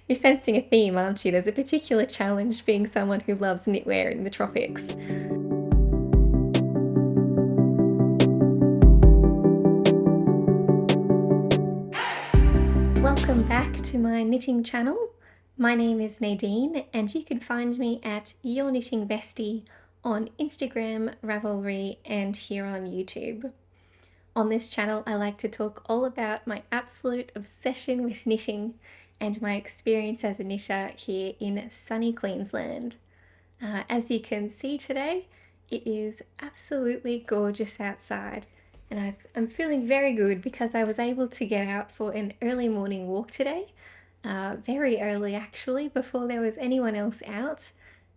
You're sensing a theme, aren't you? There's a particular challenge being someone who loves knitwear in the tropics. Welcome back to my knitting channel. My name is Nadine and you can find me at yourknittingbestie on Instagram, Ravelry and here on YouTube. On this channel I like to talk all about my absolute obsession with knitting and my experience as a knitter here in sunny Queensland. As you can see today, it is absolutely gorgeous outside and I'm feeling very good because I was able to get out for an early morning walk today, very early actually, before there was anyone else out,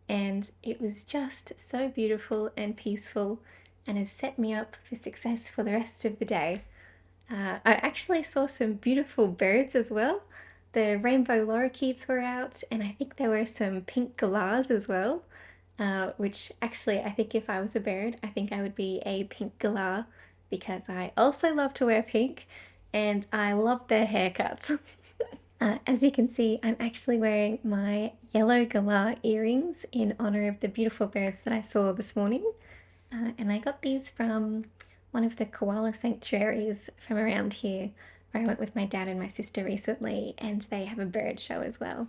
and it was just so beautiful and peaceful and has set me up for success for the rest of the day. I actually saw some beautiful birds as well. The rainbow lorikeets were out and I think there were some pink galahs as well, which actually I think if I was a bird, I think I would be a pink galah because I also love to wear pink and I love their haircuts. As you can see, I'm actually wearing my yellow galah earrings in honor of the beautiful birds that I saw this morning. And I got these from one of the koala sanctuaries from around here, where I went with my dad and my sister recently, and they have a bird show as well,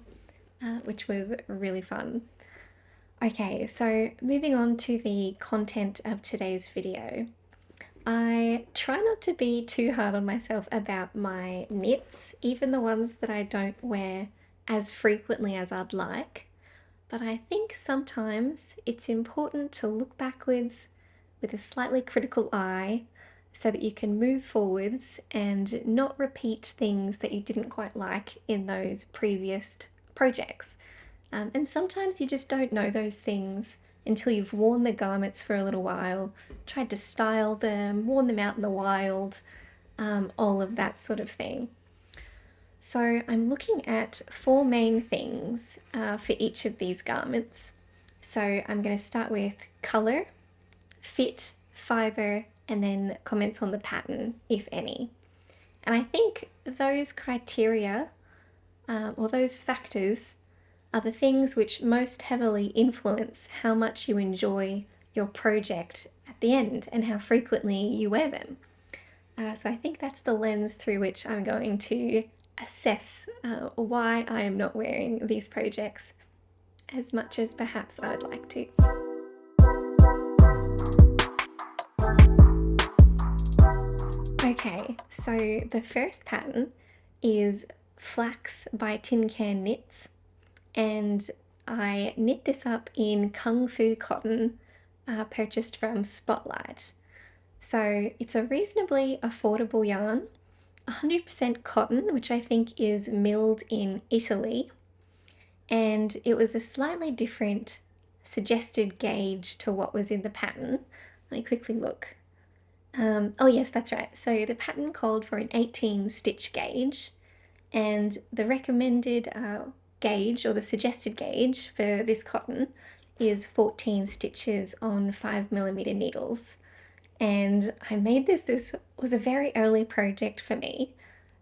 which was really fun. Okay, so moving on to the content of today's video. I try not to be too hard on myself about my knits, even the ones that I don't wear as frequently as I'd like, but I think sometimes it's important to look backwards with a slightly critical eye so that you can move forwards and not repeat things that you didn't quite like in those previous projects. And sometimes you just don't know those things until you've worn the garments for a little while, tried to style them, worn them out in the wild, all of that sort of thing. So I'm looking at 4 main things for each of these garments. So I'm going to start with colour, fit, fibre, and then comments on the pattern, if any. And I think those criteria, or those factors, are the things which most heavily influence how much you enjoy your project at the end and how frequently you wear them. So I think that's the lens through which I'm going to assess why I am not wearing these projects as much as perhaps I would like to. Okay, so the first pattern is Flax by Tin Can Knits, and I knit this up in Kung Fu cotton purchased from Spotlight. So it's a reasonably affordable yarn, 100% cotton, which I think is milled in Italy, and it was a slightly different suggested gauge to what was in the pattern. Let me quickly look. Oh yes, that's right. So the pattern called for an 18 stitch gauge, and the recommended gauge, or the suggested gauge for this cotton, is 14 stitches on 5mm needles. And I made this was a very early project for me,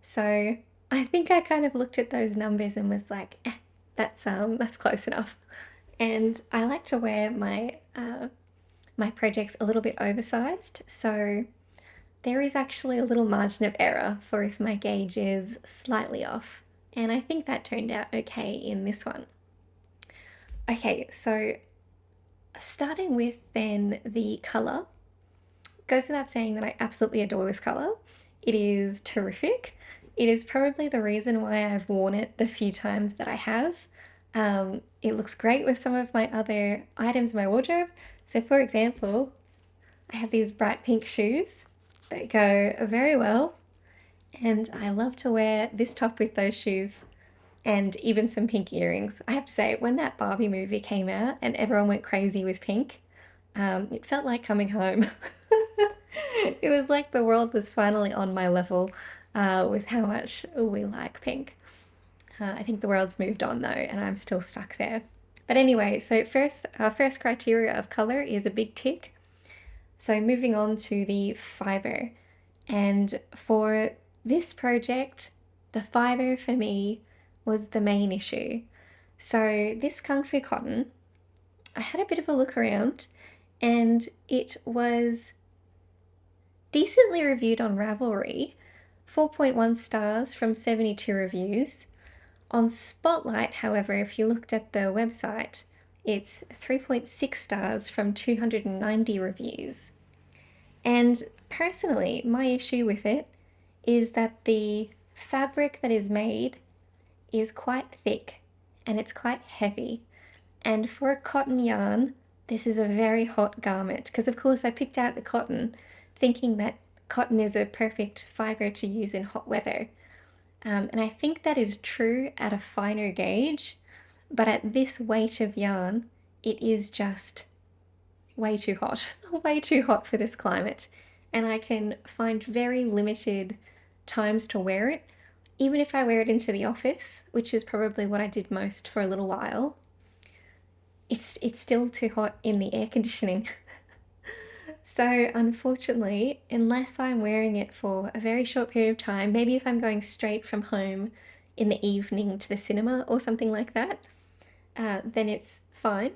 so I think I kind of looked at those numbers and was like, that's close enough. And I like to wear my my projects a little bit oversized, so there is actually a little margin of error for if my gauge is slightly off, and I think that turned out okay in this one. Okay, so starting with then the colour, goes without saying that I absolutely adore this colour. It is terrific. It is probably the reason why I've worn it the few times that I have. It looks great with some of my other items in my wardrobe. So for example, I have these bright pink shoes that go very well, and I love to wear this top with those shoes and even some pink earrings. I have to say, when that Barbie movie came out and everyone went crazy with pink, it felt like coming home. It was like the world was finally on my level with how much we like pink. I think the world's moved on though, and I'm still stuck there. But anyway, so our first criteria of colour is a big tick. So moving on to the fibre. And for this project, the fibre for me was the main issue. So this Kung Fu cotton, I had a bit of a look around and it was decently reviewed on Ravelry, 4.1 stars from 72 reviews. On Spotlight, however, if you looked at the website, it's 3.6 stars from 290 reviews. And personally, my issue with it is that the fabric that is made is quite thick and it's quite heavy. And for a cotton yarn, this is a very hot garment because, of course, I picked out the cotton thinking that cotton is a perfect fibre to use in hot weather. And I think that is true at a finer gauge, but at this weight of yarn, it is just way too hot, way too hot for this climate. And I can find very limited times to wear it. Even if I wear it into the office, which is probably what I did most for a little while, it's still too hot in the air conditioning. So unfortunately, unless I'm wearing it for a very short period of time, maybe if I'm going straight from home in the evening to the cinema or something like that, then it's fine.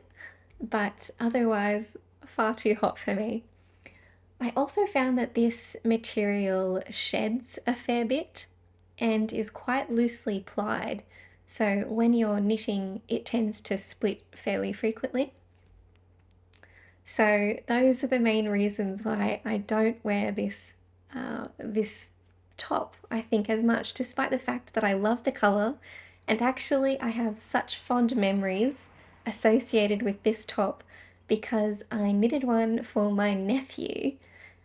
But otherwise, far too hot for me. I also found that this material sheds a fair bit and is quite loosely plied. So when you're knitting, it tends to split fairly frequently. So those are the main reasons why I don't wear this top, I think, as much, despite the fact that I love the colour, and actually I have such fond memories associated with this top because I knitted one for my nephew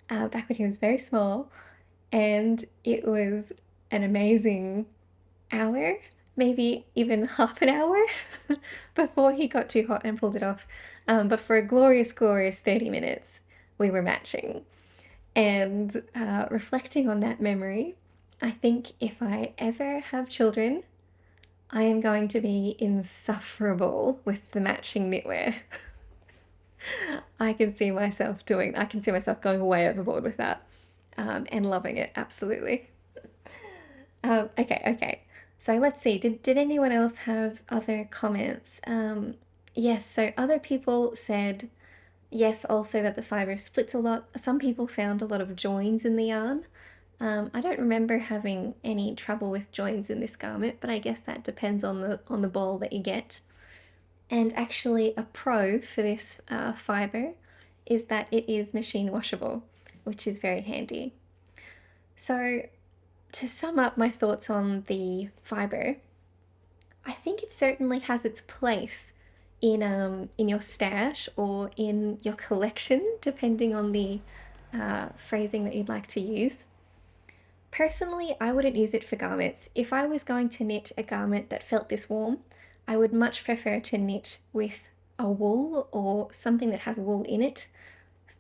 back when he was very small, and it was an amazing hour, maybe even half an hour before he got too hot and pulled it off. But for a glorious, glorious 30 minutes, we were matching. And reflecting on that memory, I think if I ever have children, I am going to be insufferable with the matching knitwear. I can see myself going way overboard with that, and loving it, absolutely. Okay. So let's see, did anyone else have other comments? Yes, so other people said, yes, also that the fibre splits a lot. Some people found a lot of joins in the yarn. I don't remember having any trouble with joins in this garment, but I guess that depends on the ball that you get. And actually a pro for this fibre is that it is machine washable, which is very handy. So to sum up my thoughts on the fibre, I think it certainly has its place in your stash or in your collection, depending on the phrasing that you'd like to use. Personally, I wouldn't use it for garments. If I was going to knit a garment that felt this warm, I would much prefer to knit with a wool or something that has wool in it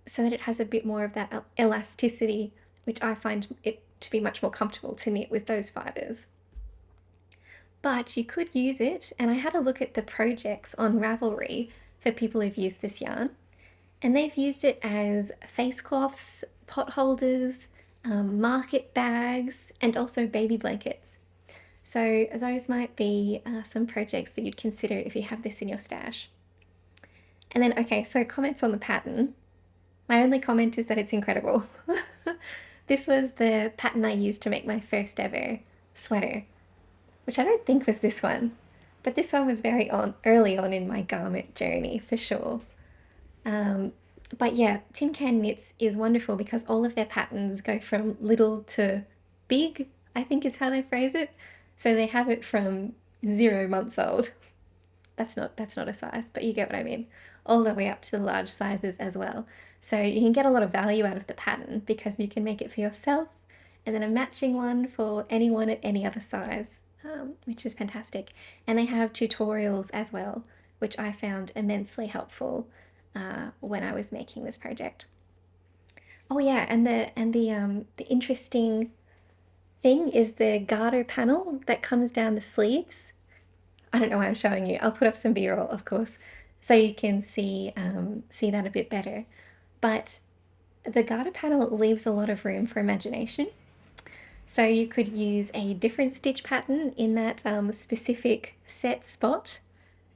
so that it has a bit more of that elasticity, which I find it to be much more comfortable to knit with those fibres. But you could use it, and I had a look at the projects on Ravelry for people who've used this yarn, and they've used it as face cloths, pot holders, market bags, and also baby blankets. So those might be some projects that you'd consider if you have this in your stash. And then, okay, so comments on the pattern. My only comment is that it's incredible. This was the pattern I used to make my first ever sweater, which I don't think was this one, but this one was very early on in my garment journey for sure. But yeah, Tin Can Knits is wonderful because all of their patterns go from little to big, I think is how they phrase it. So they have it from 0 months old. That's not a size, but you get what I mean. All the way up to the large sizes as well. So you can get a lot of value out of the pattern because you can make it for yourself and then a matching one for anyone at any other size, which is fantastic. And they have tutorials as well, which I found immensely helpful when I was making this project. Oh yeah, and the interesting thing is the garter panel that comes down the sleeves. I don't know why I'm showing you. I'll put up some B-roll, of course, so you can see that a bit better. But the garter panel leaves a lot of room for imagination. So you could use a different stitch pattern in that specific set spot.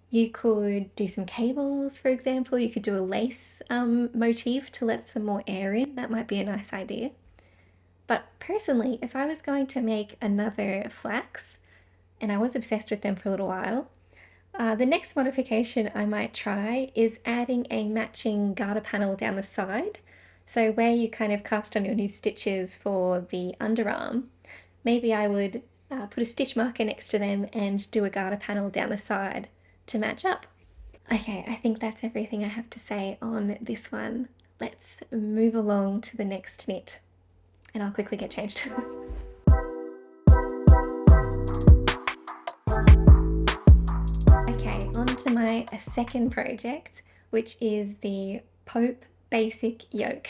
You could do some cables, for example. You could do a lace motif to let some more air in. That might be a nice idea. But personally, if I was going to make another flax, and I was obsessed with them for a little while, the next modification I might try is adding a matching garter panel down the side. So where you kind of cast on your new stitches for the underarm, maybe I would put a stitch marker next to them and do a garter panel down the side to match up. Okay, I think that's everything I have to say on this one. Let's move along to the next knit, and I'll quickly get changed. Okay, on to my second project, which is the Pope Basic Yoke.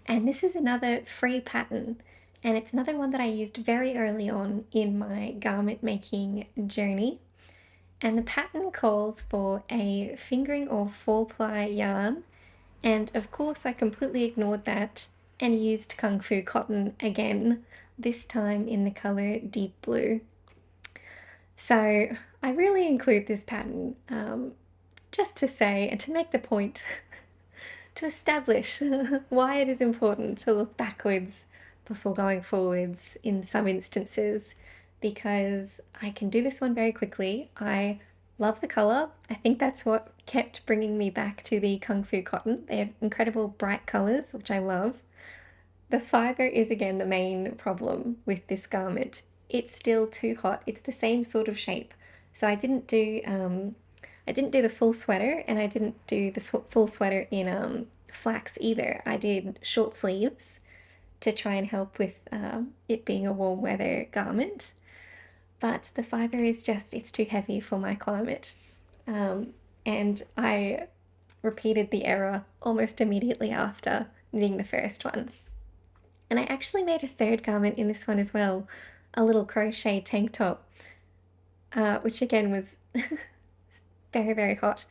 And this is another free pattern, and it's another one that I used very early on in my garment making journey. And the pattern calls for a fingering or 4-ply yarn, and of course I completely ignored that and used Kung Fu cotton again, this time in the colour deep blue. So I really include this pattern just to say and to make the point to establish why it is important to look backwards before going forwards in some instances, because I can do this one very quickly. I love the colour. I think that's what kept bringing me back to the Kung Fu cotton. They have incredible bright colours, which I love. The fibre is again the main problem with this garment. It's still too hot. It's the same sort of shape. So I didn't do the full sweater, and I didn't do the full sweater in flax either. I did short sleeves to try and help with it being a warm weather garment. But the fibre is just, it's too heavy for my climate. And I repeated the error almost immediately after knitting the first one. And I actually made a third garment in this one as well, a little crochet tank top, which again was very, very hot.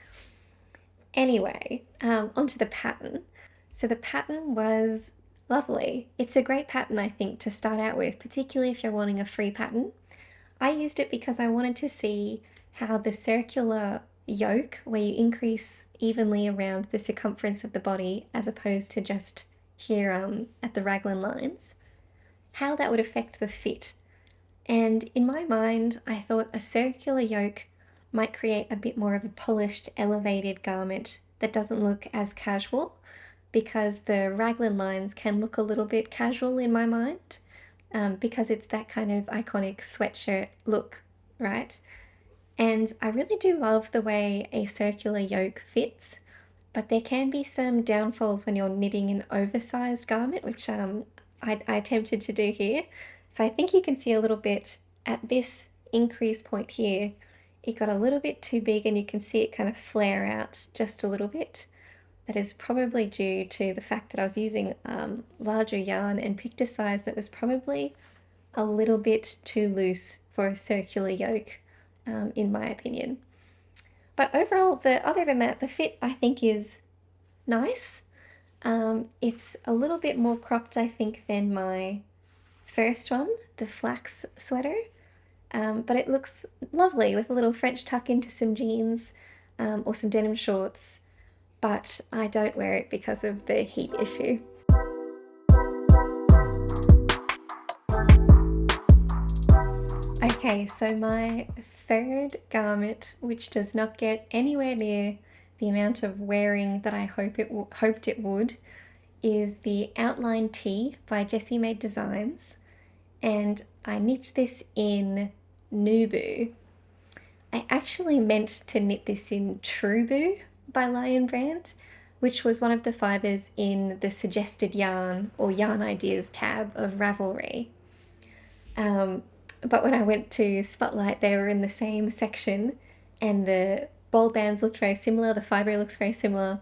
Anyway, onto the pattern. So the pattern was lovely. It's a great pattern, I think, to start out with, particularly if you're wanting a free pattern. I used it because I wanted to see how the circular yoke, where you increase evenly around the circumference of the body as opposed to just here at the raglan lines, how that would affect the fit. And in my mind, I thought a circular yoke might create a bit more of a polished, elevated garment that doesn't look as casual, because the raglan lines can look a little bit casual in my mind, because it's that kind of iconic sweatshirt look, right? And I really do love the way a circular yoke fits, but there can be some downfalls when you're knitting an oversized garment, which I attempted to do here. So I think you can see a little bit at this increase point here, it got a little bit too big, and you can see it kind of flare out just a little bit. That is probably due to the fact that I was using larger yarn and picked a size that was probably a little bit too loose for a circular yoke, in my opinion. But overall, other than that, the fit I think is nice. It's a little bit more cropped, I think, than my first one, the flax sweater. But it looks lovely with a little French tuck into some jeans or some denim shorts. But I don't wear it because of the heat issue. Okay, so my third garment, which does not get anywhere near the amount of wearing that I hoped it would, is the Outline Tee by Jessie Made Designs, and I knit this in Nubu. I actually meant to knit this in Trubu by Lion Brand, which was one of the fibres in the suggested yarn or yarn ideas tab of Ravelry. But when I went to Spotlight, they were in the same section, and the ball bands looked very similar, the fibre looks very similar,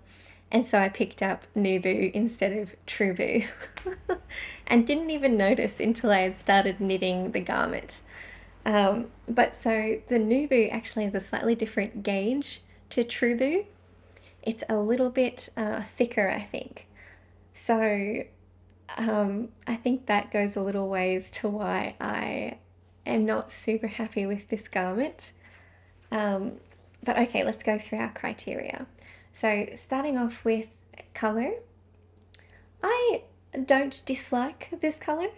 and so I picked up Nubu instead of Trubu, and didn't even notice until I had started knitting the garment. But so the Nubu actually has a slightly different gauge to Trubu. It's a little bit thicker, I think. So I think that goes a little ways to why I am not super happy with this garment. But okay, let's go through our criteria. So starting off with colour, I don't dislike this colour.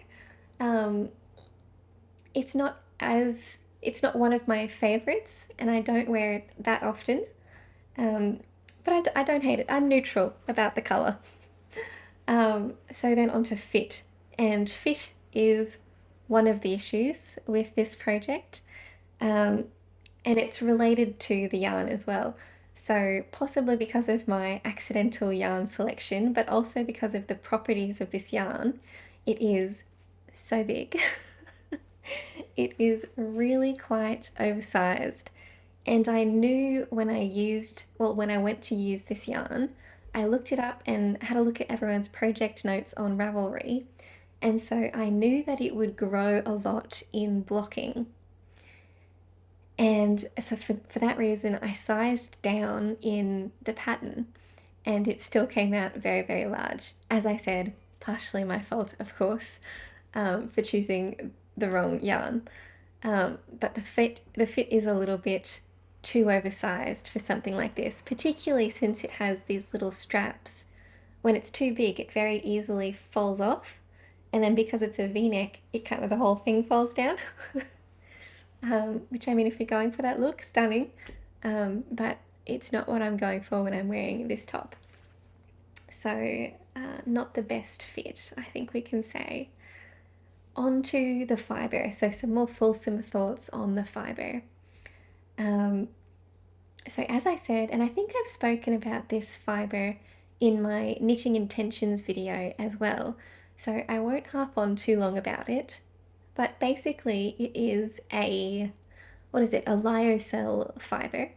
Um, it's not one of my favourites, and I don't wear it that often. But I don't hate it. I'm neutral about the colour. So then on to fit, and fit is one of the issues with this project, and it's related to the yarn as well. So possibly because of my accidental yarn selection, but also because of the properties of this yarn, it is so big. It is really quite oversized. And I knew when I went to use this yarn, I looked it up and had a look at everyone's project notes on Ravelry. And so I knew that it would grow a lot in blocking. And so for that reason, I sized down in the pattern and it still came out very, very large. As I said, partially my fault, of course, for choosing the wrong yarn. But the fit is a little bit too oversized for something like this, particularly since it has these little straps. When it's too big, it very easily falls off, and then because it's a V-neck, it kind of the whole thing falls down. Which, I mean, if you're going for that look, stunning, but it's not what I'm going for when I'm wearing this top. So not the best fit, I think we can say. On to the fibre, so some more fulsome thoughts on the fibre. So as I said, and I think I've spoken about this fibre in my knitting intentions video as well, so I won't harp on too long about it, but basically it is a lyocell fibre,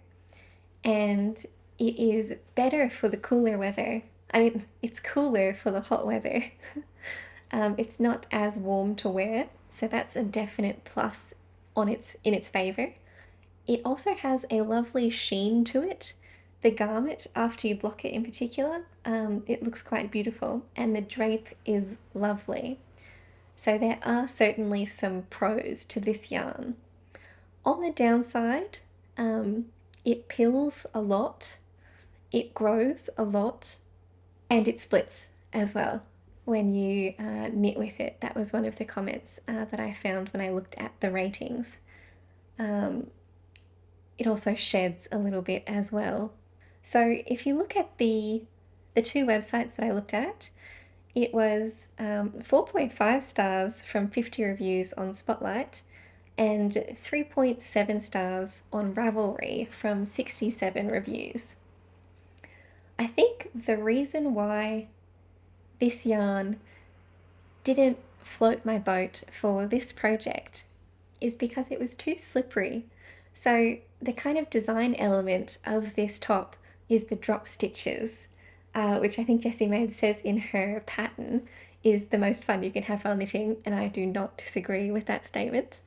and it is better for the cooler weather. I mean, it's cooler for the hot weather. It's not as warm to wear, so that's a definite plus in its favour. It also has a lovely sheen to it. The garment, after you block it in particular, it looks quite beautiful, and the drape is lovely. So there are certainly some pros to this yarn. On the downside, it pills a lot, it grows a lot, and it splits as well when you knit with it. That was one of the comments that I found when I looked at the ratings. It also sheds a little bit as well. So if you look at the two websites that I looked at, it was 4.5 stars from 50 reviews on Spotlight and 3.7 stars on Ravelry from 67 reviews. I think the reason why this yarn didn't float my boat for this project is because it was too slippery. So the kind of design element of this top is the drop stitches, which I think Jessie Maid says in her pattern is the most fun you can have while knitting, and I do not disagree with that statement.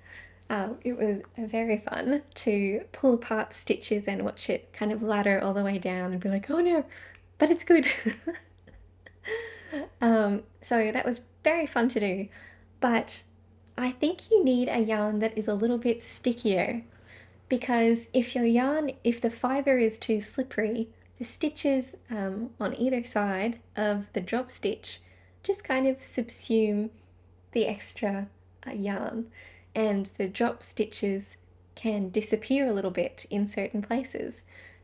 It was very fun to pull apart the stitches and watch it kind of ladder all the way down and be like, oh no, but it's good. So that was very fun to do, but I think you need a yarn that is a little bit stickier, because if the fibre is too slippery, the stitches on either side of the drop stitch just kind of subsume the extra yarn, and the drop stitches can disappear a little bit in certain places.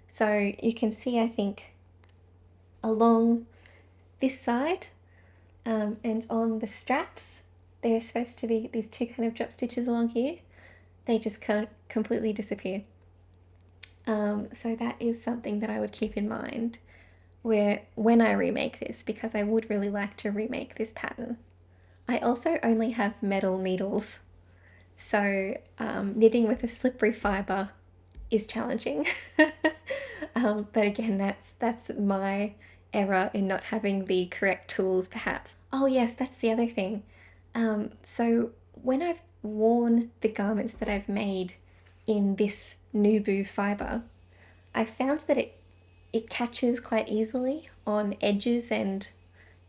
So you can see, I think, along this side and on the straps, there are supposed to be these two kind of drop stitches along here. They just can't completely disappear. So that is something that I would keep in mind when I remake this, because I would really like to remake this pattern. I also only have metal needles, so knitting with a slippery fibre is challenging. But again, that's my error in not having the correct tools, perhaps. Oh yes, that's the other thing. So when I've worn the garments that I've made in this Nubu fibre, I found that it catches quite easily on edges and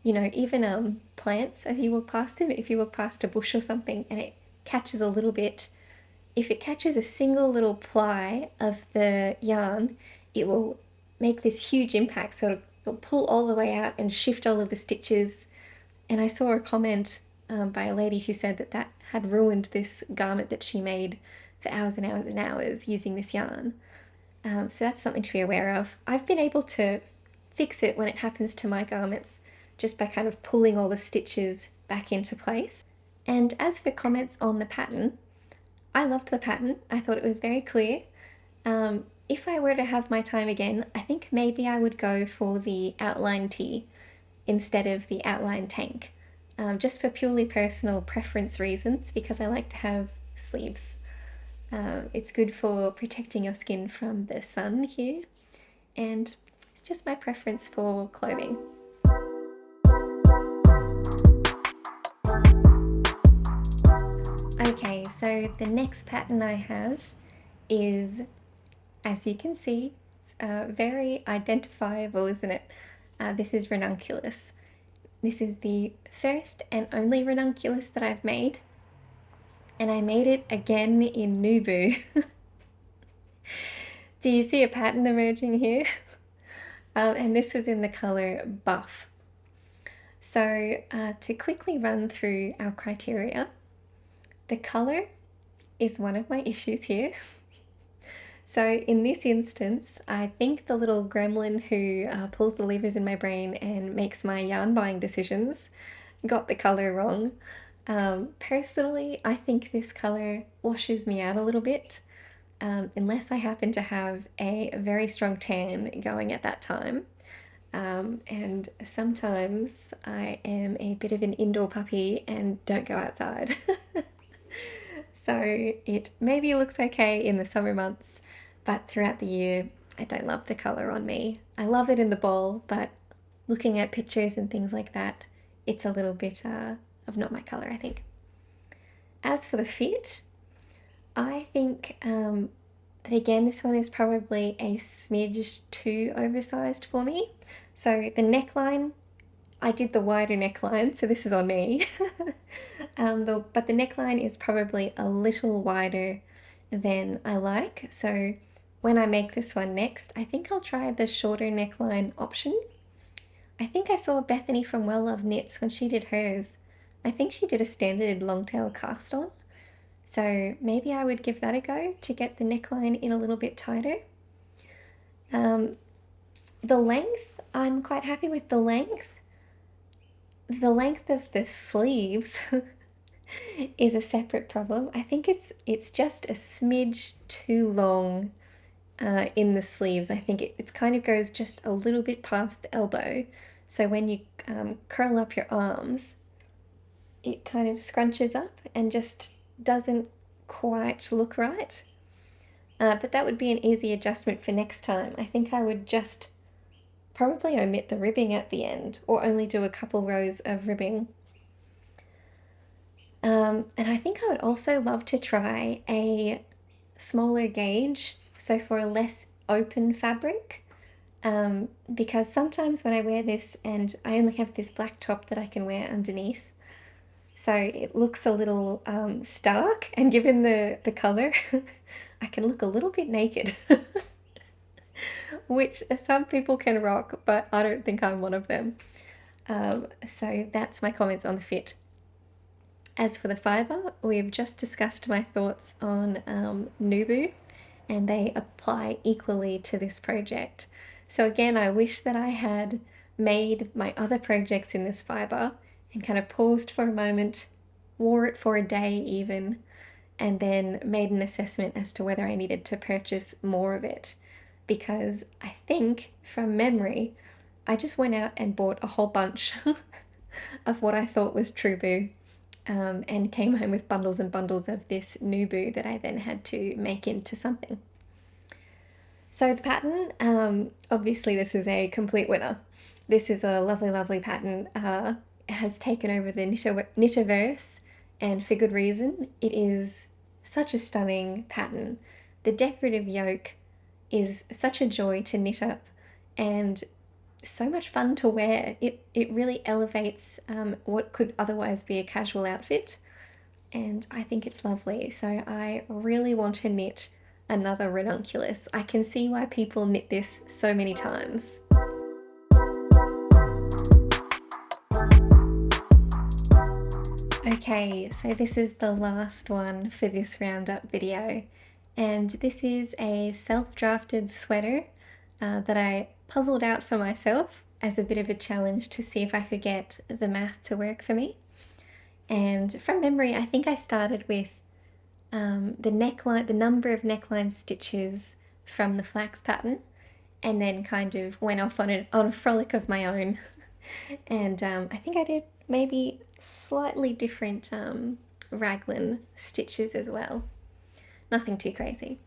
you know, even plants as you walk past them, if you walk past a bush or something and it catches a little bit, if it catches a single little ply of the yarn, it will make this huge impact. So it'll pull all the way out and shift all of the stitches. And I saw a comment by a lady who said that that had ruined this garment that she made for hours and hours and hours using this yarn. So that's something to be aware of. I've been able to fix it when it happens to my garments just by kind of pulling all the stitches back into place. And as for comments on the pattern, I loved the pattern. I thought it was very clear. If I were to have my time again, I think maybe I would go for the outline tee instead of the outline tank, just for purely personal preference reasons, because I like to have sleeves. It's good for protecting your skin from the sun here, and it's just my preference for clothing. Okay, so the next pattern I have is, as you can see, it's very identifiable, isn't it? This is Ranunculus. This is the first and only Ranunculus that I've made, and I made it again in Nubu. Do you see a pattern emerging here? And this was in the colour Buff. So to quickly run through our criteria, the colour is one of my issues here. So in this instance, I think the little gremlin who pulls the levers in my brain and makes my yarn buying decisions got the colour wrong. Personally, I think this colour washes me out a little bit, unless I happen to have a very strong tan going at that time. And sometimes I am a bit of an indoor puppy and don't go outside. So it maybe looks okay in the summer months, but throughout the year, I don't love the colour on me. I love it in the bowl, but looking at pictures and things like that, it's a little bit of not my colour, I think. As for the fit, I think that again, this one is probably a smidge too oversized for me. So the neckline, I did the wider neckline, so this is on me. But the neckline is probably a little wider than I like. So when I make this one next, I think I'll try the shorter neckline option. I think I saw Bethany from Well Love Knits when she did hers. I think she did a standard longtail cast on. So maybe I would give that a go to get the neckline in a little bit tighter. The length, I'm quite happy with the length. The length of the sleeves is a separate problem. I think it's just a smidge too long in the sleeves. I think it kind of goes just a little bit past the elbow. So when you curl up your arms, it kind of scrunches up and just doesn't quite look right. But that would be an easy adjustment for next time. I think I would just probably omit the ribbing at the end, or only do a couple rows of ribbing. And I think I would also love to try a smaller gauge, so for a less open fabric, because sometimes when I wear this and I only have this black top that I can wear underneath, so it looks a little stark, and given the colour, I can look a little bit naked. Which some people can rock, but I don't think I'm one of them. So that's my comments on the fit. As for the fibre, we've just discussed my thoughts on Nubu, and they apply equally to this project. So again, I wish that I had made my other projects in this fibre and kind of paused for a moment, wore it for a day even, and then made an assessment as to whether I needed to purchase more of it. Because I think, from memory, I just went out and bought a whole bunch of what I thought was Trubu, and came home with bundles and bundles of this Nubu that I then had to make into something. So the pattern, obviously this is a complete winner. This is a lovely, lovely pattern. It has taken over the Knitterverse, and for good reason. It is such a stunning pattern. The decorative yoke is such a joy to knit up, and so much fun to wear. It really elevates what could otherwise be a casual outfit, and I think it's lovely. So I really want to knit another Ranunculus. I can see why people knit this so many times. Okay, so this is the last one for this roundup video, and this is a self-drafted sweater that I puzzled out for myself as a bit of a challenge to see if I could get the math to work for me. And from memory, I think I started with the neckline, the number of neckline stitches from the flax pattern, and then kind of went off on a frolic of my own. And I think I did maybe slightly different raglan stitches as well. Nothing too crazy.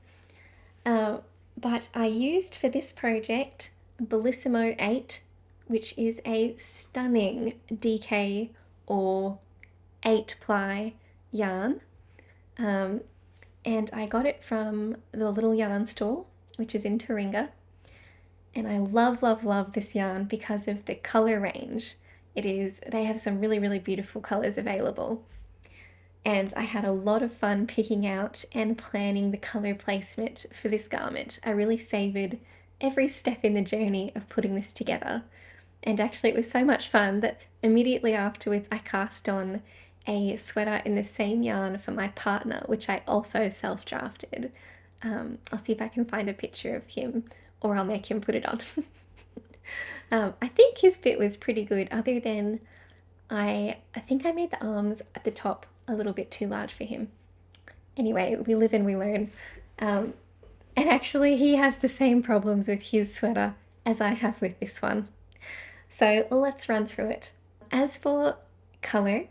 But I used for this project Bellissimo 8, which is a stunning DK or 8-ply yarn. And I got it from the Little Yarn Store, which is in Taringa. And I love, love, love this yarn because of the colour range. They have some really, really beautiful colours available. And I had a lot of fun picking out and planning the colour placement for this garment. I really savoured every step in the journey of putting this together. And actually it was so much fun that immediately afterwards I cast on a sweater in the same yarn for my partner, which I also self-drafted. I'll see if I can find a picture of him, or I'll make him put it on. I think his fit was pretty good, other than I think I made the arms at the top a little bit too large for him. Anyway, we live and we learn. And actually he has the same problems with his sweater as I have with this one. So let's run through it. As for colour,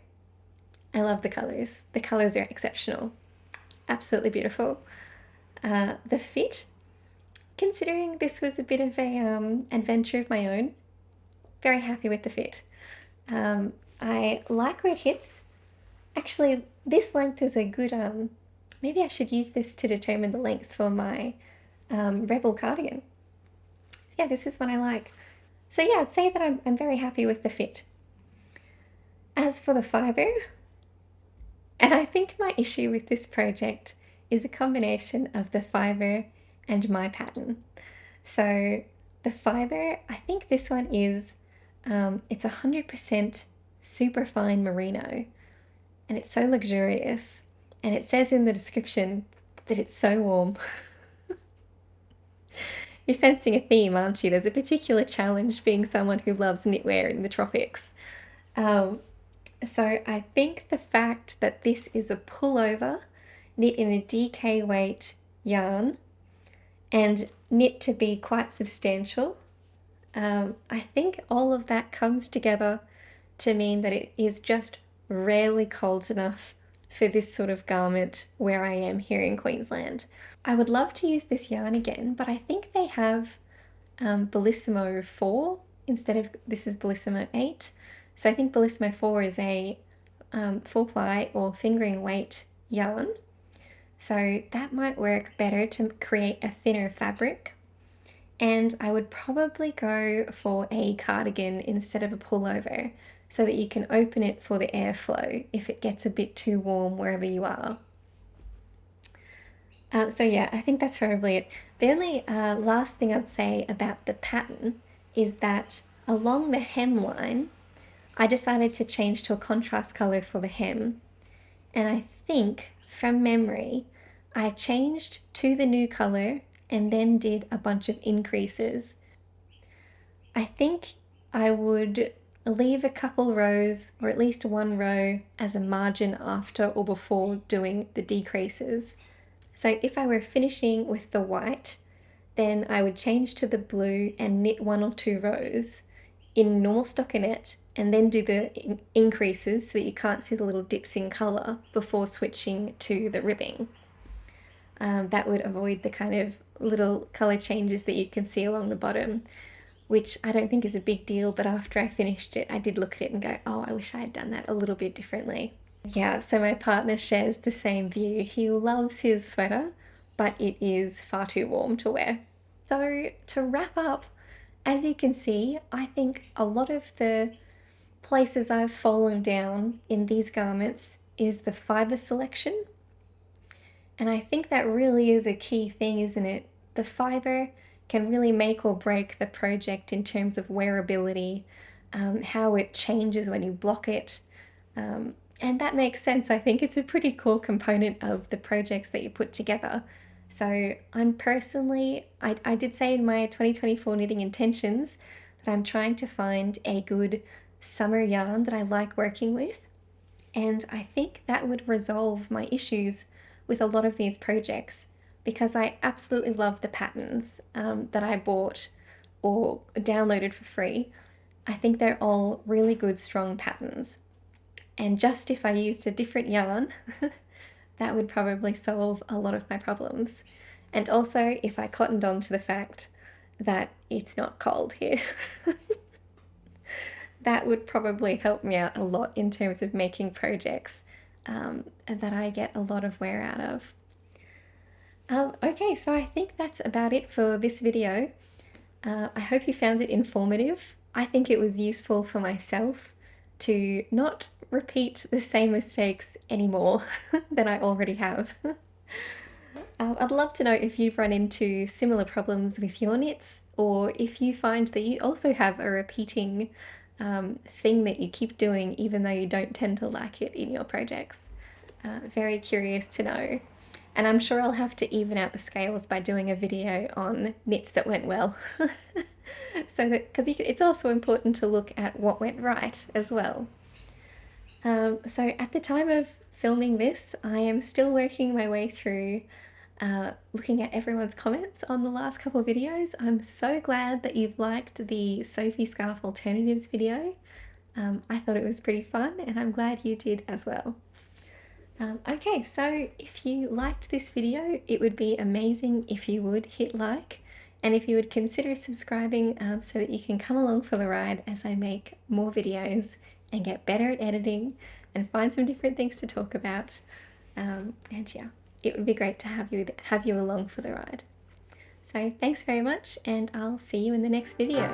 I love the colours. The colours are exceptional. Absolutely beautiful. The fit, considering this was a bit of a adventure of my own, very happy with the fit. I like where it hits. Actually, this length is a good, maybe I should use this to determine the length for my Rebel cardigan. Yeah, this is what I like. So yeah, I'd say that I'm very happy with the fit. As for the fibre, and I think my issue with this project is a combination of the fibre and my pattern. So the fibre, I think this one is, it's 100% super fine merino, and it's so luxurious, and it says in the description that it's so warm. You're sensing a theme, aren't you? There's a particular challenge being someone who loves knitwear in the tropics. So I think the fact that this is a pullover knit in a DK weight yarn and knit to be quite substantial, I think all of that comes together to mean that it is just rarely cold enough for this sort of garment where I am here in Queensland. I would love to use this yarn again, but I think they have Bellissimo 4 instead of, this is Bellissimo 8. So I think Bellissimo 4 is a 4-ply or fingering weight yarn. So that might work better to create a thinner fabric. And I would probably go for a cardigan instead of a pullover, so that you can open it for the airflow if it gets a bit too warm wherever you are. So yeah, I think that's probably it. The only last thing I'd say about the pattern is that along the hemline, I decided to change to a contrast colour for the hem. And I think, from memory, I changed to the new colour and then did a bunch of increases. I think I would leave a couple rows, or at least one row, as a margin after or before doing the decreases. So if I were finishing with the white, then I would change to the blue and knit 1 or 2 rows in normal stockinette, and then do the increases so that you can't see the little dips in colour before switching to the ribbing. That would avoid the kind of little colour changes that you can see along the bottom, which I don't think is a big deal, but after I finished it, I did look at it and go, oh, I wish I had done that a little bit differently. Yeah, so my partner shares the same view. He loves his sweater, but it is far too warm to wear. So to wrap up, as you can see, I think a lot of the places I've fallen down in these garments is the fibre selection. And I think that really is a key thing, isn't it? The fibre can really make or break the project in terms of wearability, how it changes when you block it. And that makes sense. I think it's a pretty core component of the projects that you put together. So I'm personally, I did say in my 2024 knitting intentions that I'm trying to find a good summer yarn that I like working with. And I think that would resolve my issues with a lot of these projects because I absolutely love the patterns that I bought or downloaded for free. I think they're all really good, strong patterns. And just if I used a different yarn, that would probably solve a lot of my problems. And also if I cottoned on to the fact that it's not cold here. That would probably help me out a lot in terms of making projects that I get a lot of wear out of. Okay, so I think that's about it for this video. I hope you found it informative. I think it was useful for myself to not repeat the same mistakes anymore than I already have. I'd love to know if you've run into similar problems with your knits, or if you find that you also have a repeating thing that you keep doing even though you don't tend to like it in your projects. Very curious to know. And I'm sure I'll have to even out the scales by doing a video on knits that went well. So that, because it's also important to look at what went right as well. So at the time of filming this, I am still working my way through looking at everyone's comments on the last couple of videos. I'm so glad that you've liked the Sophie Scarf Alternatives video. I thought it was pretty fun and I'm glad you did as well. Okay, so if you liked this video, it would be amazing if you would hit like, and if you would consider subscribing so that you can come along for the ride as I make more videos and get better at editing and find some different things to talk about. And yeah, it would be great to have you along for the ride. So thanks very much, and I'll see you in the next video.